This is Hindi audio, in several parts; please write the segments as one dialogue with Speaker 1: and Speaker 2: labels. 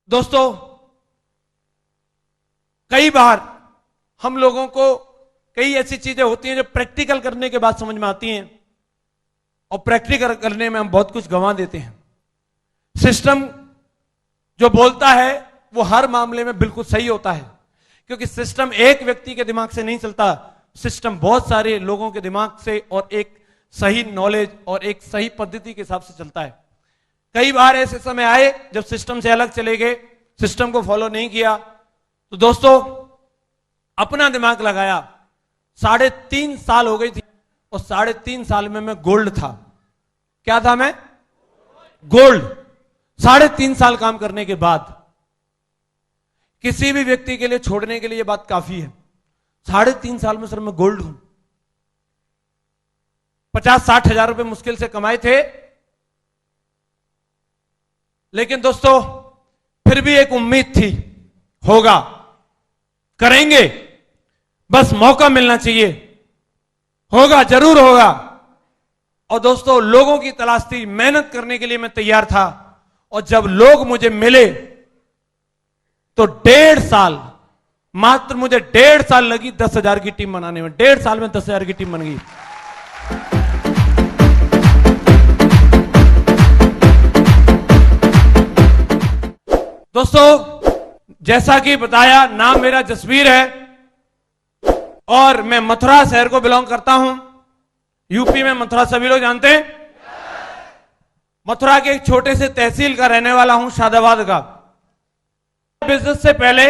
Speaker 1: दोस्तों, कई बार हम लोगों को कई ऐसी चीजें होती हैं जो प्रैक्टिकल करने के बाद समझ में आती हैं और प्रैक्टिकल करने में हम बहुत कुछ गंवा देते हैं। सिस्टम जो बोलता है वो हर मामले में बिल्कुल सही होता है, क्योंकि सिस्टम एक व्यक्ति के दिमाग से नहीं चलता, सिस्टम बहुत सारे लोगों के दिमाग से और एक सही नॉलेज और एक सही पद्धति के हिसाब से चलता है। कई बार ऐसे समय आए जब सिस्टम से अलग चले गए, सिस्टम को फॉलो नहीं किया, तो दोस्तों अपना दिमाग लगाया। 3.5 साल हो गई थी और 3.5 साल में मैं गोल्ड था। क्या था मैं? गोल्ड। 3.5 साल काम करने के बाद किसी भी व्यक्ति के लिए छोड़ने के लिए बात काफी है। 3.5 साल में सर मैं गोल्ड हूं। 50-60 हजार रुपए मुश्किल से कमाए थे, लेकिन दोस्तों फिर भी एक उम्मीद थी, होगा, करेंगे, बस मौका मिलना चाहिए, होगा, जरूर होगा। और दोस्तों लोगों की तलाश थी, मेहनत करने के लिए मैं तैयार था। और जब लोग मुझे मिले तो 1.5 साल, मात्र मुझे 1.5 साल लगी 10,000 की टीम बनाने में। 1.5 साल में 10,000 की टीम बन गई। दोस्तों जैसा कि बताया, नाम मेरा जसवीर है और मैं मथुरा शहर को बिलोंग करता हूं। यूपी में मथुरा सभी लोग जानते हैं। मथुरा के एक छोटे से तहसील का रहने वाला हूं, शादाबाद का। बिजनेस से पहले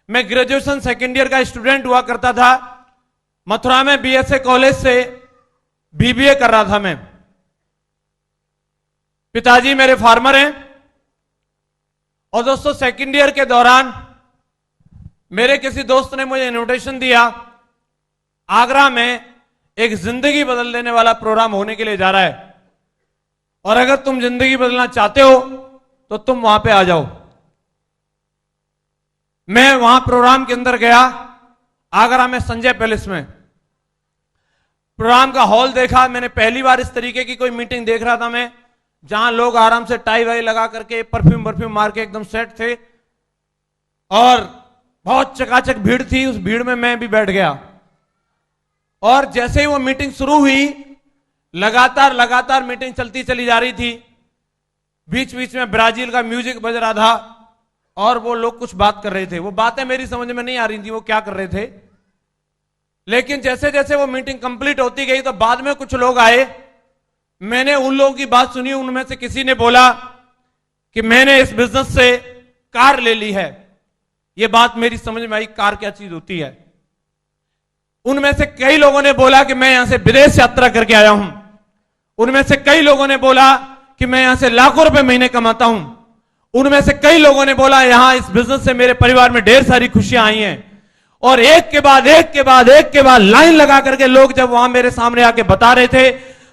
Speaker 1: मैं ग्रेजुएशन सेकेंड ईयर का स्टूडेंट हुआ करता था। मथुरा में बीएसए कॉलेज से बीबीए कर रहा था मैं। पिताजी मेरे फार्मर हैं। और दोस्तों सेकेंड ईयर के दौरान मेरे किसी दोस्त ने मुझे इनविटेशन दिया, आगरा में एक जिंदगी बदल देने वाला प्रोग्राम होने के लिए जा रहा है और अगर तुम जिंदगी बदलना चाहते हो तो तुम वहां पे आ जाओ। मैं वहां प्रोग्राम के अंदर गया, आगरा में संजय पैलेस में। प्रोग्राम का हॉल देखा। मैंने पहली बार इस तरीके की कोई मीटिंग देख रहा था मैं, जहां लोग आराम से टाई वाई लगा करके परफ्यूम मार के एकदम सेट थे और बहुत चकाचक भीड़ थी। उस भीड़ में मैं भी बैठ गया और जैसे ही वो मीटिंग शुरू हुई, लगातार मीटिंग चलती चली जा रही थी। बीच बीच में ब्राजील का म्यूजिक बज रहा था और वो लोग कुछ बात कर रहे थे। वो बातें मेरी समझ में नहीं आ रही थी वो क्या कर रहे थे, लेकिन जैसे जैसे वो मीटिंग कंप्लीट होती गई तो बाद में कुछ लोग आए। मैंने उन लोगों की बात सुनी। उनमें से किसी ने बोला कि मैंने इस बिजनेस से कार ले ली है। यह बात मेरी समझ में आई, कार क्या चीज होती है। उनमें से कई लोगों ने बोला कि मैं यहां से विदेश यात्रा करके आया हूं। उनमें से कई लोगों ने बोला कि मैं यहां से लाखों रुपए महीने कमाता हूं। उनमें से कई लोगों ने बोला यहां इस बिजनेस से मेरे परिवार में ढेर सारी खुशियां आई हैं। और एक के बाद लाइन लगा करके लोग जब वहां मेरे सामने आके बता रहे थे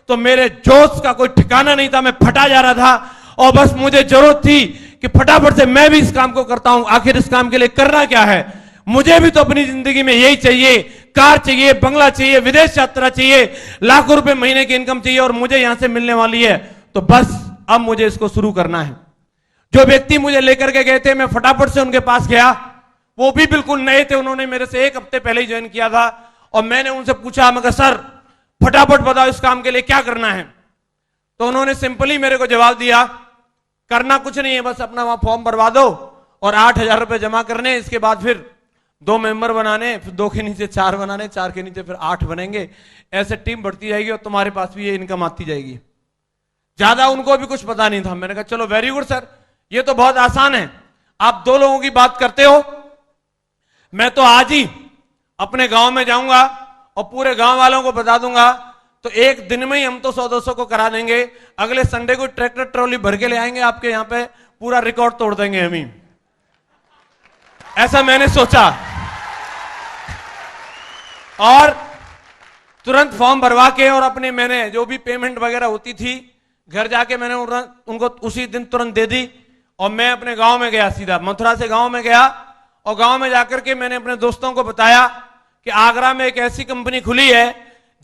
Speaker 1: तो मेरे जोश का कोई ठिकाना नहीं था। मैं फटा जा रहा था और बस मुझे जरूरत थी कि फटाफट से मैं भी इस काम को करता हूं। आखिर इस काम के लिए करना क्या है, मुझे भी तो अपनी जिंदगी में यही चाहिए, कार चाहिए, बंगला चाहिए, विदेश यात्रा चाहिए, लाखों रुपए महीने की इनकम चाहिए और मुझे यहां से मिलने वाली है। तो बस अब मुझे इसको शुरू करना है। जो व्यक्ति मुझे लेकर के गए थे, मैं फटाफट से उनके पास गया। वो भी बिल्कुल नए थे, उन्होंने मेरे से 1 हफ्ते पहले ही ज्वाइन किया था। और मैंने उनसे पूछा, मैं कहा सर फटाफट बताओ इस काम के लिए क्या करना है। तो उन्होंने सिंपली मेरे को जवाब दिया, करना कुछ नहीं है, बस अपना वहां फॉर्म भरवा दो और 8,000 रुपए जमा करने। इसके बाद फिर 2 मेंबर बनाने, फिर 2 के नीचे 4 बनाने, 4 के नीचे फिर 8 बनेंगे। ऐसे टीम बढ़ती जाएगी और तुम्हारे पास भी ये इनकम आती जाएगी। ज्यादा उनको भी कुछ पता नहीं था। मैंने कहा चलो वेरी गुड सर, ये तो बहुत आसान है। आप 2 लोगों की बात करते हो, मैं तो आज ही अपने गांव में जाऊंगा और पूरे गांव वालों को बता दूंगा, तो एक दिन में ही हम तो 100-200 को करा देंगे। अगले संडे को ट्रैक्टर ट्रॉली भर के ले आएंगे आपके यहां पे, पूरा रिकॉर्ड तोड़ देंगे हम ही। ऐसा मैंने सोचा और तुरंत फॉर्म भरवा के और अपने मैंने जो भी पेमेंट वगैरह होती थी घर जाके मैंने उनको उसी दिन तुरंत दे दी और मैं अपने गांव में गया। सीधा मथुरा से गांव में गया और गांव में जाकर के मैंने अपने दोस्तों को बताया कि आगरा में एक ऐसी कंपनी खुली है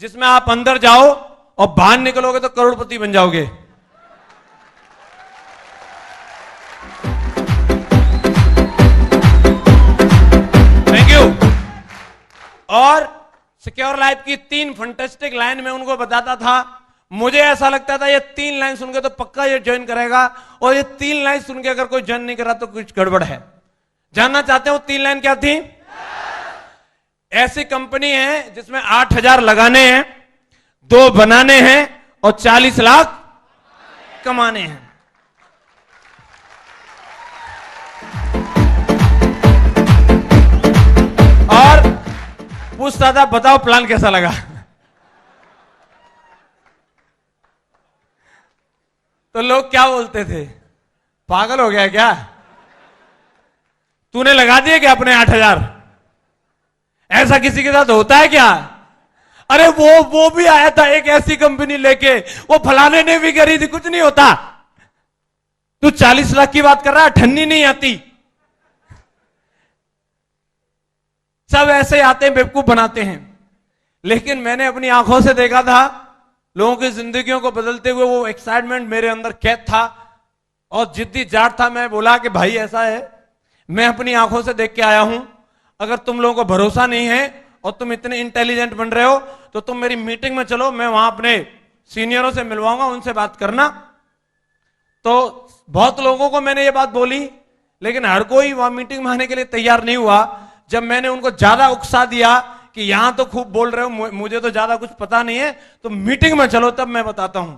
Speaker 1: जिसमें आप अंदर जाओ और बाहर निकलोगे तो करोड़पति बन जाओगे। और सिक्योर लाइफ की 3 फंटेस्टिक लाइन में उनको बताता था। मुझे ऐसा लगता था ये 3 लाइन सुन के तो पक्का ये ज्वाइन करेगा, और ये 3 लाइन सुन के अगर कोई ज्वाइन नहीं करा तो कुछ गड़बड़ है। जानना चाहते हो 3 लाइन क्या थी? ऐसी कंपनी है जिसमें 8,000 लगाने हैं, 2 बनाने हैं और 40 लाख कमाने हैं। और पूछता था बताओ प्लान कैसा लगा? तो लोग क्या बोलते थे, पागल हो गया क्या? तूने लगा दिए क्या अपने 8,000? ऐसा किसी के साथ होता है क्या? अरे वो भी आया था एक ऐसी कंपनी लेके, वो फलाने ने भी करी थी, कुछ नहीं होता। तू 40 लाख की बात कर रहा है, ठन्नी नहीं आती। सब ऐसे आते हैं, बेवकूफ बनाते हैं। लेकिन मैंने अपनी आंखों से देखा था लोगों की जिंदगियों को बदलते हुए, वो एक्साइटमेंट मेरे अंदर कैद था और जिद्दी जाट था। मैं बोला कि भाई ऐसा है, मैं अपनी आंखों से देख के आया हूं। अगर तुम लोगों को भरोसा नहीं है और तुम इतने इंटेलिजेंट बन रहे हो तो तुम मेरी मीटिंग में चलो, मैं वहां अपने सीनियरों से मिलवाऊंगा, उनसे बात करना। तो बहुत लोगों को मैंने ये बात बोली, लेकिन हर कोई वहां मीटिंग में आने के लिए तैयार नहीं हुआ। जब मैंने उनको ज्यादा उकसा दिया कि यहां तो खूब बोल रहे हो, मुझे तो ज्यादा कुछ पता नहीं है, तो मीटिंग में चलो तब मैं बताता हूं।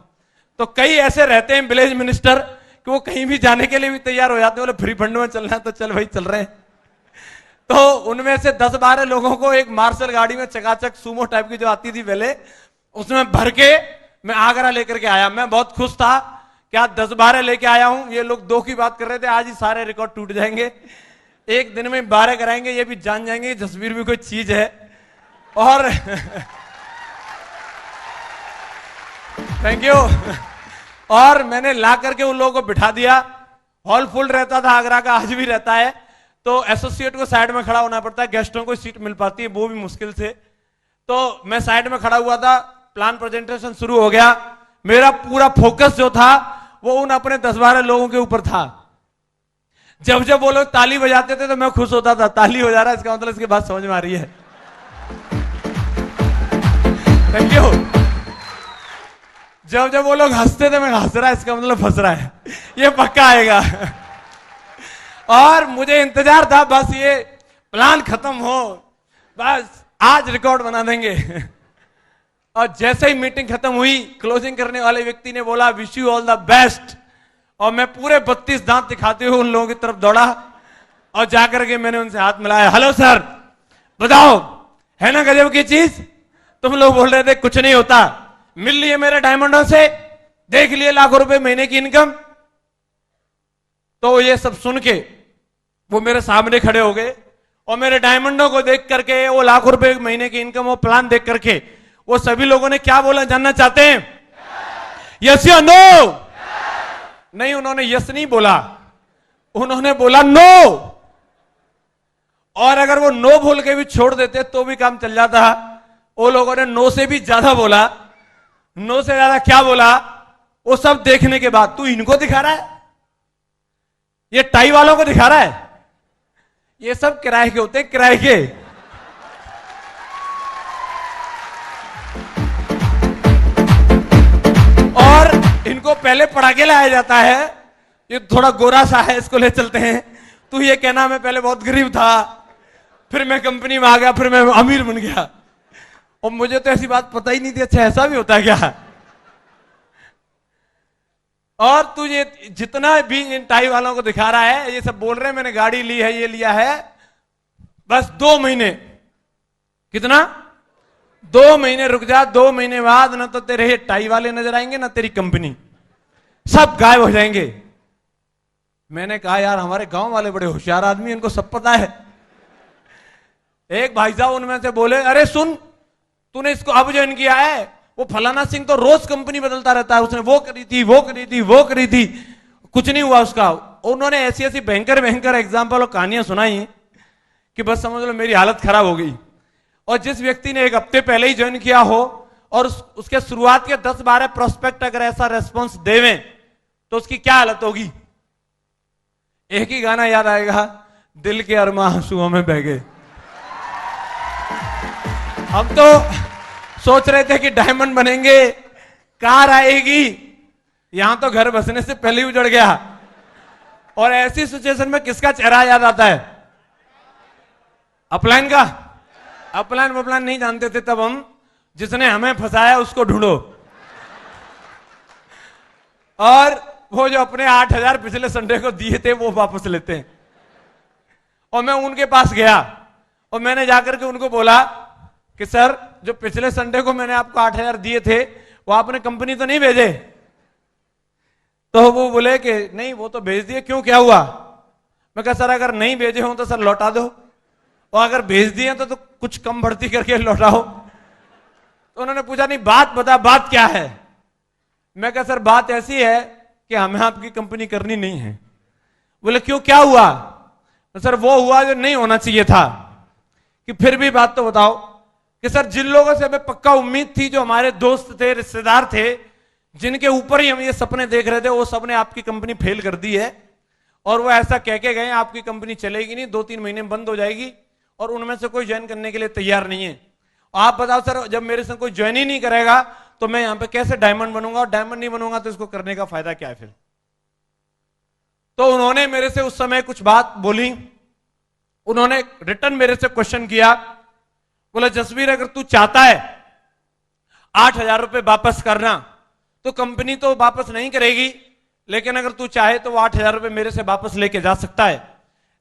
Speaker 1: तो कई ऐसे रहते हैं विलेज मिनिस्टर कि वो कहीं भी जाने के लिए भी तैयार हो जाते हैं, बोले फ्री फंड में चलना है तो चल भाई चल रहे हैं। तो उनमें से 10-12 लोगों को एक मार्शल गाड़ी में चकाचक सूमो टाइप की जो आती थी पहले, उसमें भर के मैं आगरा लेकर के आया। मैं बहुत खुश था कि आज 10-12 लेके आया हूं। ये लोग 2 की बात कर रहे थे, आज ही सारे रिकॉर्ड टूट जाएंगे। एक दिन में 12 कराएंगे, ये भी जान जाएंगे जसवीर भी कोई चीज है। और थैंक यू। और मैंने ला करके उन लोगों को बिठा दिया। हॉल फुल रहता था आगरा का, आज भी रहता है। तो एसोसिएट को साइड में खड़ा होना पड़ता है, गेस्टों को सीट मिल पाती है वो भी मुश्किल से। तो मैं साइड में खड़ा हुआ था, प्लान प्रेजेंटेशन शुरू हो गया। मेरा पूरा फोकस जो था वो उन अपने 10-12 लोगों के ऊपर था। जब जब वो लोग ताली बजाते थे तो मैं खुश होता था, ताली हो जा रहा है इसका मतलब इसकी बात समझ में आ रही है। Thank you. जब जब वो लोग हंसते थे मैं हंस रहा है, इसका मतलब फंस रहा है, ये पक्का आएगा। और मुझे इंतजार था बस ये प्लान खत्म हो, बस आज रिकॉर्ड बना देंगे। और जैसे ही मीटिंग खत्म हुई, क्लोजिंग करने वाले व्यक्ति ने बोला wish you all the best, और मैं पूरे 32 दांत दिखाते हुए उन लोगों की तरफ दौड़ा और जाकर के मैंने उनसे हाथ मिलाया। हेलो सर, बताओ है ना गजब की चीज? तुम लोग बोल रहे थे कुछ नहीं होता, मिल लिए मेरे डायमंडों से, देख लिए लाखों रुपए महीने की इनकम। तो ये सब सुन के वो मेरे सामने खड़े हो गए और मेरे डायमंडों को देख करके, वो लाखों रुपए महीने की इनकम, वो प्लान देख करके वो सभी लोगों ने क्या बोला जानना चाहते हैं? यस या नो? नहीं, उन्होंने यस नहीं बोला, उन्होंने बोला नो। और अगर वो नो बोल के भी छोड़ देते तो भी काम चल जाता। वो लोगों ने नो से भी ज्यादा बोला। नो से ज्यादा क्या बोला? वो सब देखने के बाद तू इनको दिखा रहा है, ये टाई वालों को दिखा रहा है, ये सब किराए के होते हैं, किराए के। और इनको पहले पढ़ा के लाया जाता है, ये थोड़ा गोरा सा है, इसको ले चलते हैं। तू ये कहना मैं पहले बहुत गरीब था, फिर मैं कंपनी में आ गया, फिर मैं अमीर बन गया, और मुझे तो ऐसी बात पता ही नहीं थी। अच्छा ऐसा भी होता है क्या? और तू ये जितना भी इन टाई वालों को दिखा रहा है, ये सब बोल रहे हैं मैंने गाड़ी ली है, ये लिया है, बस 2 महीने। कितना? 2 महीने रुक जा, 2 महीने बाद ना तो तेरे ये टाई वाले नजर आएंगे ना तेरी कंपनी, सब गायब हो जाएंगे। मैंने कहा यार हमारे गांव वाले बड़े होशियार आदमी, इनको सब पता है। एक भाई साहब उनमें से बोले अरे सुन, तूने इसको अब ज्वाइन किया है, वो फलाना सिंह तो रोज कंपनी बदलता रहता है, उसने वो करी थी, वो करी थी, वो करी थी, कुछ नहीं हुआ उसका। उन्होंने ऐसी ऐसी भयंकर भयंकर एग्जाम्पल और कहानियां सुनाई कि बस समझ लो मेरी हालत खराब हो गई। और जिस व्यक्ति ने 1 हफ्ते पहले ही ज्वाइन किया हो और उसके शुरुआत के 10-12 प्रोस्पेक्ट अगर ऐसा रेस्पॉन्स देवें तो उसकी क्या हालत होगी? एक ही गाना याद आएगा, दिल के अरमा आंसुओं में बह गए। हम तो सोच रहे थे कि डायमंड बनेंगे, कार आएगी, यहां तो घर बसने से पहले ही उजड़ गया। और ऐसी सिचुएशन में किसका चेहरा याद आता है? अपलाइन का। अपलाइन वपलाइन नहीं जानते थे तब हम, जिसने हमें फंसाया उसको ढूंढो। और वो जो अपने 8,000 पिछले संडे को दिए थे वो वापस लेते हैं। और मैं उनके पास गया और मैंने जाकर के उनको बोला कि सर, जो पिछले संडे को मैंने आपको 8,000 दिए थे वो आपने कंपनी तो नहीं भेजे? तो वो बोले कि नहीं, वो तो भेज दिए। क्यों, क्या हुआ? मैं कहा सर, अगर नहीं भेजे हो तो सर लौटा दो, और अगर भेज दिए तो कुछ कम भर्ती करके लौटाओ। तो उन्होंने पूछा नहीं, बात बता, बात क्या है? मैं कहा सर, बात ऐसी है कि हमें आपकी कंपनी करनी नहीं है। बोले क्यों, क्या हुआ? तो सर वो हुआ जो नहीं होना चाहिए था। कि फिर भी बात तो बताओ। कि सर, जिन लोगों से हमें पक्का उम्मीद थी, जो हमारे दोस्त थे, रिश्तेदार थे, जिनके ऊपर ही हम ये सपने देख रहे थे, वो सबने आपकी कंपनी फेल कर दी है। और वो ऐसा कह के गए आपकी कंपनी चलेगी नहीं, 2-3 महीने में बंद हो जाएगी, और उनमें से कोई ज्वाइन करने के लिए तैयार नहीं है। आप बताओ सर, जब मेरे से कोई ज्वाइन ही नहीं करेगा तो मैं यहां पे कैसे डायमंड बनूंगा? और डायमंड नहीं बनूंगा तो इसको करने का फायदा क्या है फिर? तो उन्होंने मेरे से उस समय कुछ बात बोली। उन्होंने रिटर्न मेरे से क्वेश्चन किया। बोला जसवीर, अगर तू चाहता है 8,000 रुपए वापस करना तो कंपनी तो वापस नहीं करेगी, लेकिन अगर तू चाहे तो वो 8,000 रुपए मेरे से वापस लेके जा सकता है।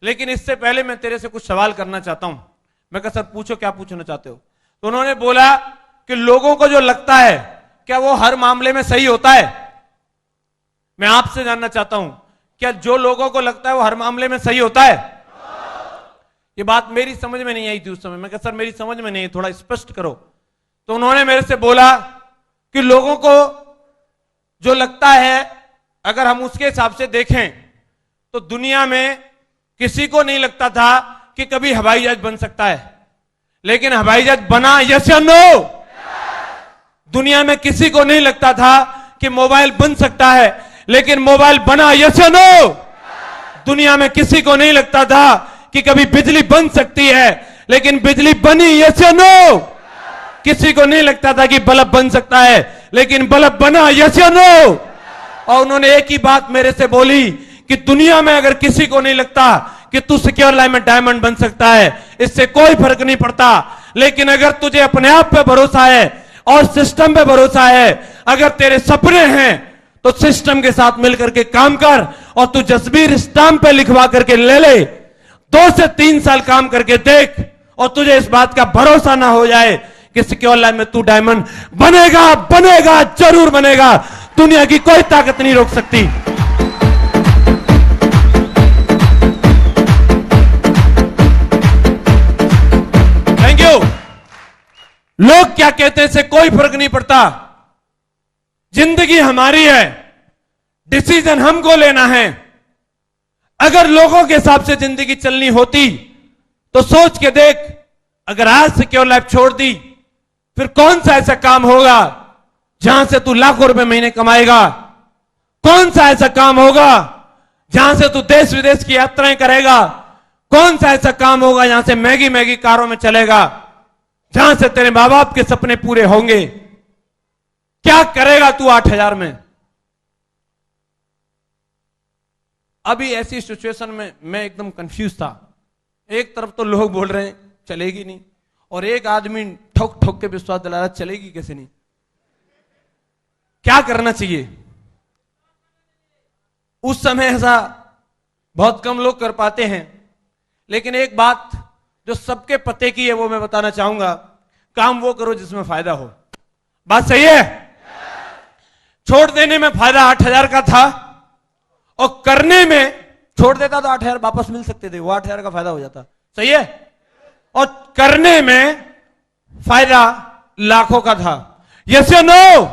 Speaker 1: लेकिन इससे पहले मैं तेरे से कुछ सवाल करना चाहता हूं। मैं कहा सर पूछो, क्या पूछना चाहते हो? तो उन्होंने बोला कि लोगों को जो लगता है क्या वो हर मामले में सही होता है? मैं आपसे जानना चाहता हूं, क्या जो लोगों को लगता है वो हर मामले में सही होता है? ये बात मेरी समझ में नहीं आई थी उस समय। मैं कहा सर, मेरी समझ में नहीं, थोड़ा स्पष्ट करो। तो उन्होंने मेरे से बोला कि लोगों को जो लगता है, अगर हम उसके हिसाब से देखें तो दुनिया में किसी को नहीं लगता था कि कभी हवाई जहाज बन सकता है, लेकिन हवाई जहाज बना। यस या नो? दुनिया में किसी को नहीं लगता था कि मोबाइल बन सकता है, लेकिन मोबाइल बना। यस या नो? दुनिया में किसी को नहीं लगता था कि कभी बिजली बन सकती है, लेकिन बिजली बनी। यस या नो? किसी को नहीं लगता था कि बल्ब बन सकता है, लेकिन बल्ब बना। यस या नो? और उन्होंने एक ही बात मेरे से बोली कि दुनिया में अगर किसी को नहीं लगता कि तू सिक्योर लाइन में डायमंड बन सकता है, इससे कोई फर्क नहीं पड़ता, लेकिन अगर तुझे अपने आप पे भरोसा है और सिस्टम पे भरोसा है, अगर तेरे सपने हैं तो सिस्टम के साथ मिलकर के काम कर, और तू जसवीर स्टाम्प पे लिखवा करके ले ले। 2 से 3 साल काम करके देख, और तुझे इस बात का भरोसा ना हो जाए कि सिक्योर लाइन में तू डायमंड बनेगा, बनेगा, जरूर बनेगा। दुनिया की कोई ताकत नहीं रोक सकती। Thank you. लोग क्या कहते हैं इससे कोई फर्क नहीं पड़ता। जिंदगी हमारी है, डिसीजन हमको लेना है। अगर लोगों के हिसाब से जिंदगी चलनी होती तो सोच के देख, अगर आज सिक्योर लाइफ छोड़ दी, फिर कौन सा ऐसा काम होगा जहां से तू लाखों रुपए महीने कमाएगा? कौन सा ऐसा काम होगा जहां से तू देश विदेश की यात्राएं करेगा? कौन सा ऐसा काम होगा जहां से मैगी मैगी कारों में चलेगा, जहां से तेरे मां बाप के सपने पूरे होंगे? क्या करेगा तू 8,000 में? अभी ऐसी सिचुएशन में मैं एकदम कंफ्यूज था। एक तरफ तो लोग बोल रहे हैं चलेगी नहीं, और एक आदमी ठोक ठोक के विश्वास दिला रहा चलेगी कैसे नहीं। क्या करना चाहिए? उस समय ऐसा बहुत कम लोग कर पाते हैं, लेकिन एक बात जो सबके पते की है वो मैं बताना चाहूंगा। काम वो करो जिसमें फायदा हो। बात सही है? छोड़ देने में फायदा 8,000 का था, और करने में छोड़ देता तो 8,000 वापस मिल सकते थे, वो 8,000 का फायदा हो जाता। सही है? और करने में फायदा लाखों का था। यस या नो?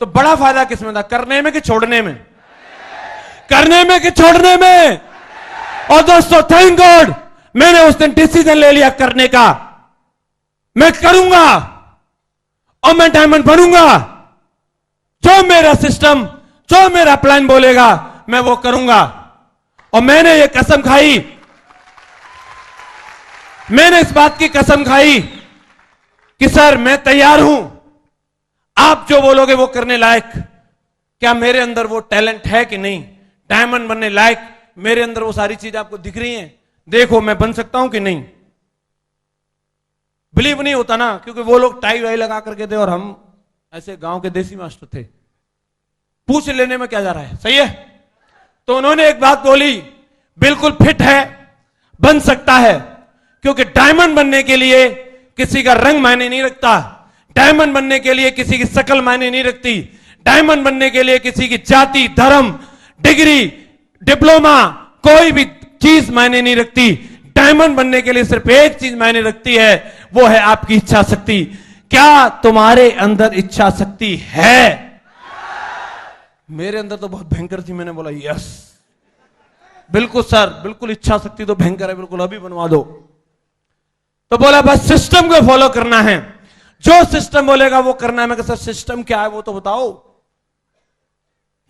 Speaker 1: तो बड़ा फायदा किसमें था, करने में कि छोड़ने में? करने में कि छोड़ने में? और दोस्तों, थैंक गॉड मैंने उस दिन डिसीजन ले लिया करने का। मैं करूंगा और मैं डायमंड बनूंगा। जो मेरा सिस्टम, जो मेरा प्लान बोलेगा, मैं वो करूंगा। और मैंने ये कसम खाई, मैंने इस बात की कसम खाई कि सर मैं तैयार हूं, आप जो बोलोगे वो करने लायक। क्या मेरे अंदर वो टैलेंट है कि नहीं, डायमंड बनने लायक मेरे अंदर वो सारी चीज आपको दिख रही हैं? देखो मैं बन सकता हूं कि नहीं। बिलीव नहीं होता ना, क्योंकि वो लोग टाई वाई लगा करके थे और हम ऐसे गांव के देसी मास्टर थे। पूछ लेने में क्या जा रहा है, सही है। तो उन्होंने एक बात बोली, बिल्कुल फिट है, बन सकता है, क्योंकि डायमंड बनने के लिए किसी का रंग मायने नहीं रखता, डायमंड बनने के लिए किसी की शक्ल मायने नहीं रखती, डायमंड बनने के लिए किसी की जाति, धर्म, डिग्री, डिप्लोमा, कोई भी चीज मायने नहीं रखती। डायमंड बनने के लिए सिर्फ एक चीज मायने रखती है, वो है आपकी इच्छा शक्ति। क्या तुम्हारे अंदर इच्छा शक्ति है? मेरे अंदर तो बहुत भयंकर थी। मैंने बोला यस, बिल्कुल सर, बिल्कुल इच्छा शक्ति तो भयंकर है, बिल्कुल अभी बनवा दो। तो बोला बस सिस्टम को फॉलो करना है, जो सिस्टम बोलेगा वो करना है। मैं कहा सर सिस्टम क्या है वो तो बताओ।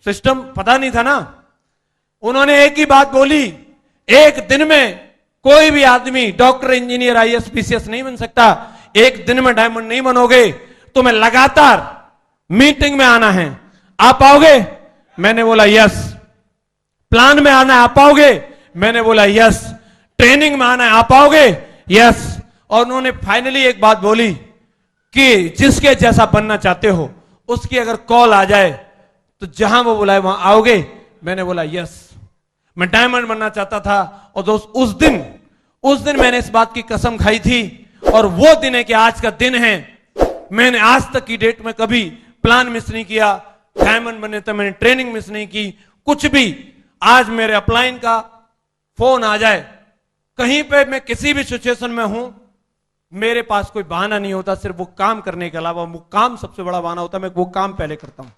Speaker 1: सिस्टम पता नहीं था ना। उन्होंने एक ही बात बोली, एक दिन में कोई भी आदमी डॉक्टर, इंजीनियर, आईएएस, पीसीएस नहीं बन सकता। एक दिन में डायमंड नहीं बनोगे, तुम्हें लगातार मीटिंग में आना है। आप आओगे? मैंने बोला यस। प्लान में आना है, आप आओगे? मैंने बोला यस। ट्रेनिंग में आना है, आप आओगे? यस। और उन्होंने फाइनली एक बात बोली कि जिसके जैसा बनना चाहते हो उसकी अगर कॉल आ जाए तो जहां वो बुलाए वहां आओगे? मैंने बोला यस। मैं डायमंड बनना चाहता था और दोस्त उस दिन मैंने इस बात की कसम खाई थी, और वो दिन है कि आज का दिन है। मैंने आज तक की डेट में कभी प्लान मिस नहीं किया, डायमंड बनने तक मैंने ट्रेनिंग मिस नहीं की, कुछ भी। आज मेरे अपलाइन का फोन आ जाए, कहीं पे मैं किसी भी सिचुएशन में हूं, मेरे पास कोई बहाना नहीं होता, सिर्फ वो काम करने के अलावा। वो काम सबसे बड़ा बहाना होता है, मैं वो काम पहले करता हूं।